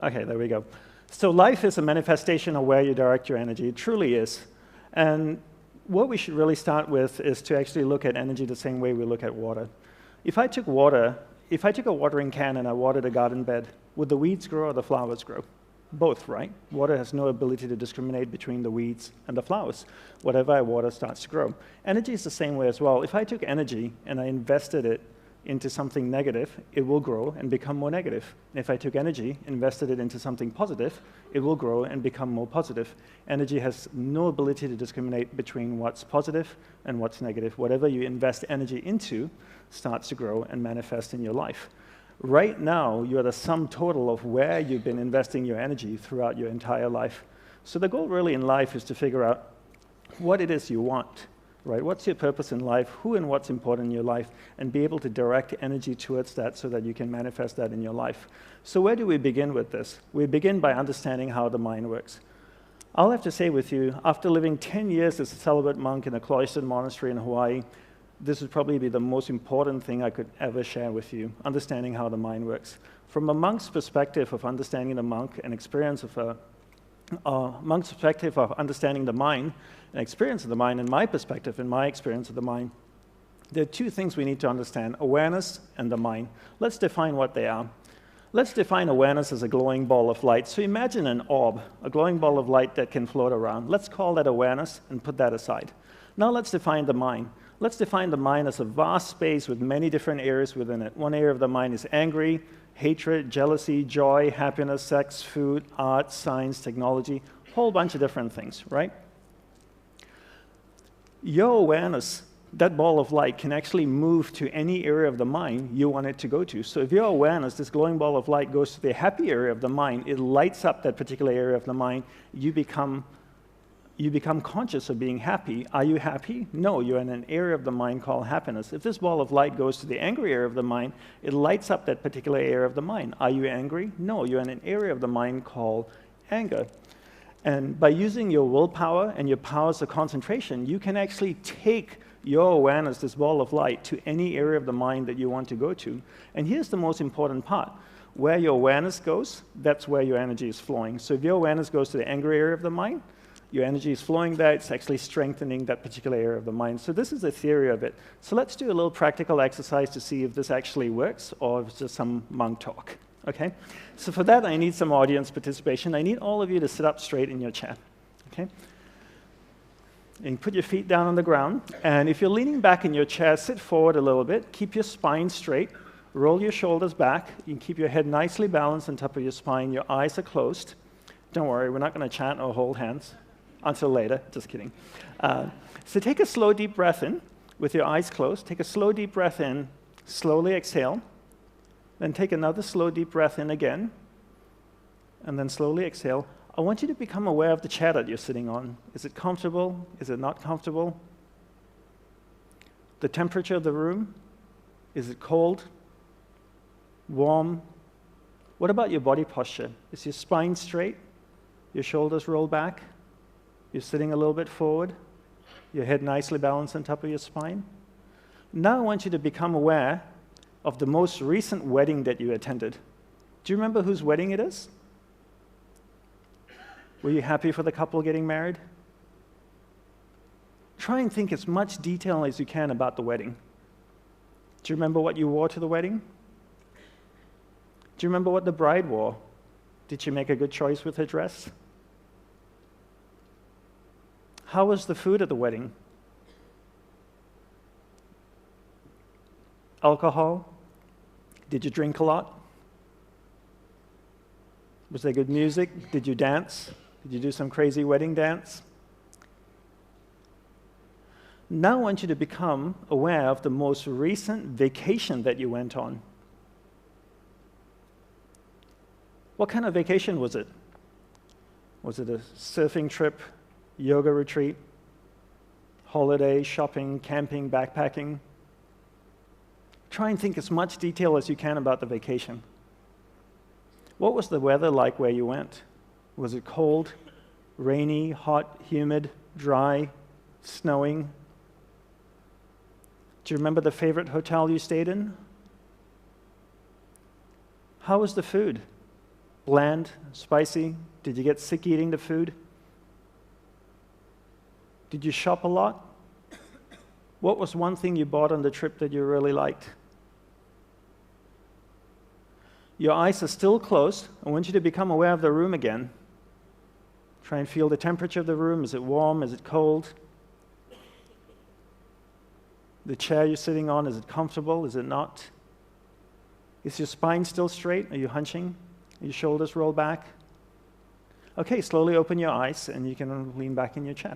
Okay, there we go. So life is a manifestation of where you direct your energy. It truly is. And what we should really start with is to actually look at energy the same way we look at water. If I took a watering can and I watered a garden bed, would the weeds grow or the flowers grow? Both, right? Water has no ability to discriminate between the weeds and the flowers. Whatever I water starts to grow. Energy is the same way as well. If I took energy and I invested it into something negative, it will grow and become more negative. If I took energy, invested it into something positive, it will grow and become more positive. Energy has no ability to discriminate between what's positive and what's negative. Whatever you invest energy into starts to grow and manifest in your life. Right now, you're the sum total of where you've been investing your energy throughout your entire life. So the goal really in life is to figure out what it is you want. Right? What's your purpose in life? Who and what's important in your life? And be able to direct energy towards that so that you can manifest that in your life. So where do we begin with this? We begin by understanding how the mind works. I'll have to say with you, after living 10 years as a celibate monk in a cloistered monastery in Hawaii, this would probably be the most important thing I could ever share with you, understanding how the mind works. From a monk's perspective of understanding the monk and experience of monk's perspective of understanding the mind and experience of the mind, and my perspective and my experience of the mind, there are two things we need to understand: awareness and the mind. Let's define what they are. Let's define awareness as a glowing ball of light. So imagine an orb, a glowing ball of light that can float around. Let's call that awareness and put that aside. Now let's define the mind. Let's define the mind as a vast space with many different areas within it. One area of the mind is angry, hatred, jealousy, joy, happiness, sex, food, art, science, technology, a whole bunch of different things, right? Your awareness, that ball of light, can actually move to any area of the mind you want it to go to. So if your awareness, this glowing ball of light, goes to the happy area of the mind, it lights up that particular area of the mind. You become conscious of being happy. Are you happy? No, you're in an area of the mind called happiness. If this ball of light goes to the angry area of the mind, it lights up that particular area of the mind. Are you angry? No, you're in an area of the mind called anger. And by using your willpower and your powers of concentration, you can actually take your awareness, this ball of light, to any area of the mind that you want to go to. And here's the most important part. Where your awareness goes, that's where your energy is flowing. So if your awareness goes to the angry area of the mind, your energy is flowing there. It's actually strengthening that particular area of the mind. So this is the theory of it. So let's do a little practical exercise to see if this actually works or if it's just some monk talk. Okay? So for that, I need some audience participation. I need all of you to sit up straight in your chair. Okay? And put your feet down on the ground. And if you're leaning back in your chair, sit forward a little bit. Keep your spine straight. Roll your shoulders back. You can keep your head nicely balanced on top of your spine. Your eyes are closed. Don't worry, we're not going to chant or hold hands until later. Just kidding. So take a slow, deep breath in with your eyes closed. Take a slow, deep breath in. Slowly exhale. Then take another slow, deep breath in again. And then slowly exhale. I want you to become aware of the chair that you're sitting on. Is it comfortable? Is it not comfortable? The temperature of the room? Is it cold? Warm? What about your body posture? Is your spine straight? Your shoulders rolled back? You're sitting a little bit forward? Your head nicely balanced on top of your spine? Now I want you to become aware of the most recent wedding that you attended. Do you remember whose wedding it is? Were you happy for the couple getting married? Try and think as much detail as you can about the wedding. Do you remember what you wore to the wedding? Do you remember what the bride wore? Did she make a good choice with her dress? How was the food at the wedding? Alcohol? Did you drink a lot? Was there good music? Did you dance? Did you do some crazy wedding dance? Now I want you to become aware of the most recent vacation that you went on. What kind of vacation was it? Was it a surfing trip, yoga retreat, holiday, shopping, camping, backpacking? Try and think as much detail as you can about the vacation. What was the weather like where you went? Was it cold, rainy, hot, humid, dry, snowing? Do you remember the favorite hotel you stayed in? How was the food? Bland? Spicy? Did you get sick eating the food? Did you shop a lot? What was one thing you bought on the trip that you really liked? Your eyes are still closed. I want you to become aware of the room again. Try and feel the temperature of the room. Is it warm? Is it cold? The chair you're sitting on, is it comfortable? Is it not? Is your spine still straight? Are you hunching? Are your shoulders rolled back? Okay, slowly open your eyes and you can lean back in your chair.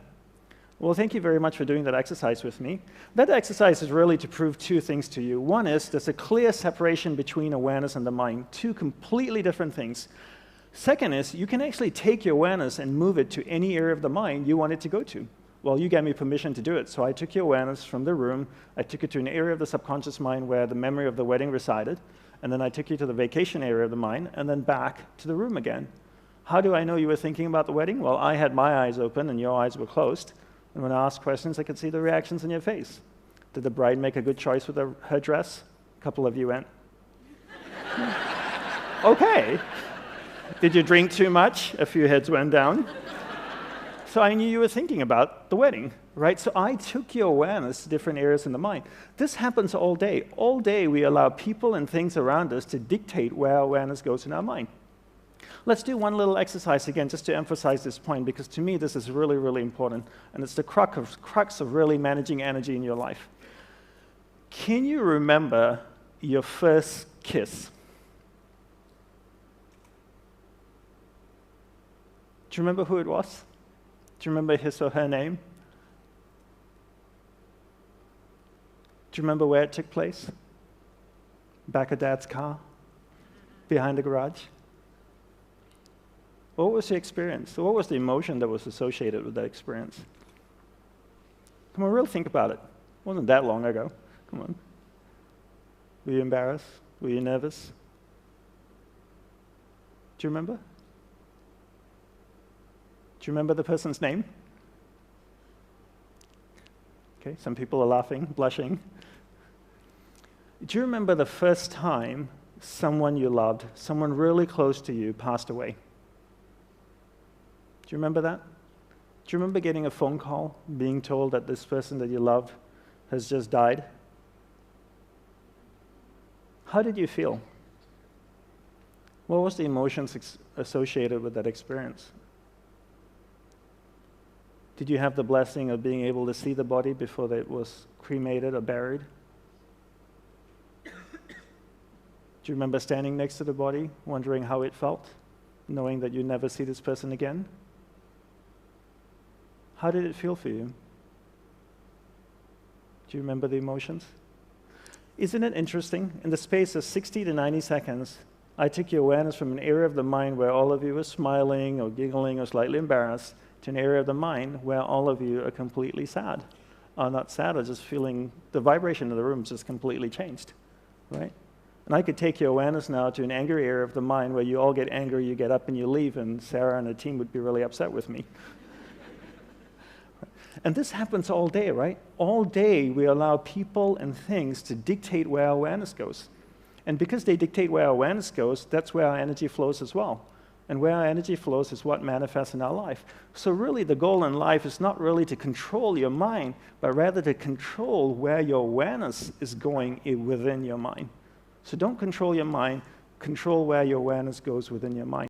Well, thank you very much for doing that exercise with me. That exercise is really to prove two things to you. One is there's a clear separation between awareness and the mind, two completely different things. Second is you can actually take your awareness and move it to any area of the mind you want it to go to. Well, you gave me permission to do it, so I took your awareness from the room, I took it to an area of the subconscious mind where the memory of the wedding resided, and then I took you to the vacation area of the mind, and then back to the room again. How do I know you were thinking about the wedding? Well, I had my eyes open and your eyes were closed. And when I asked questions, I could see the reactions in your face. Did the bride make a good choice with her dress? A couple of you went, okay. Did you drink too much? A few heads went down. So I knew you were thinking about the wedding, right? So I took your awareness to different areas in the mind. This happens all day. All day we allow people and things around us to dictate where our awareness goes in our mind. Let's do one little exercise again just to emphasize this point, because to me this is really, really important, and it's the crux of really managing energy in your life. Can you remember your first kiss? Do you remember who it was? Do you remember his or her name? Do you remember where it took place? Back of Dad's car? Behind the garage? What was the experience? What was the emotion that was associated with that experience? Come on, really think about it. It wasn't that long ago. Come on. Were you embarrassed? Were you nervous? Do you remember? Do you remember the person's name? Okay, some people are laughing, blushing. Do you remember the first time someone you loved, someone really close to you, passed away? Do you remember that? Do you remember getting a phone call, being told that this person that you loved has just died? How did you feel? What was the emotions associated with that experience? Did you have the blessing of being able to see the body before it was cremated or buried? Do you remember standing next to the body, wondering how it felt, knowing that you'd never see this person again? How did it feel for you? Do you remember the emotions? Isn't it interesting? In the space of 60 to 90 seconds, I took your awareness from an area of the mind where all of you were smiling or giggling or slightly embarrassed to an area of the mind where all of you are completely sad. Or not sad, or just feeling the vibration of the room just completely changed, right? And I could take your awareness now to an angry area of the mind where you all get angry, you get up and you leave, and Sarah and the team would be really upset with me. And this happens all day, right? All day we allow people and things to dictate where our awareness goes. And because they dictate where our awareness goes, that's where our energy flows as well. And where our energy flows is what manifests in our life. So really the goal in life is not really to control your mind, but rather to control where your awareness is going within your mind. So don't control your mind, control where your awareness goes within your mind.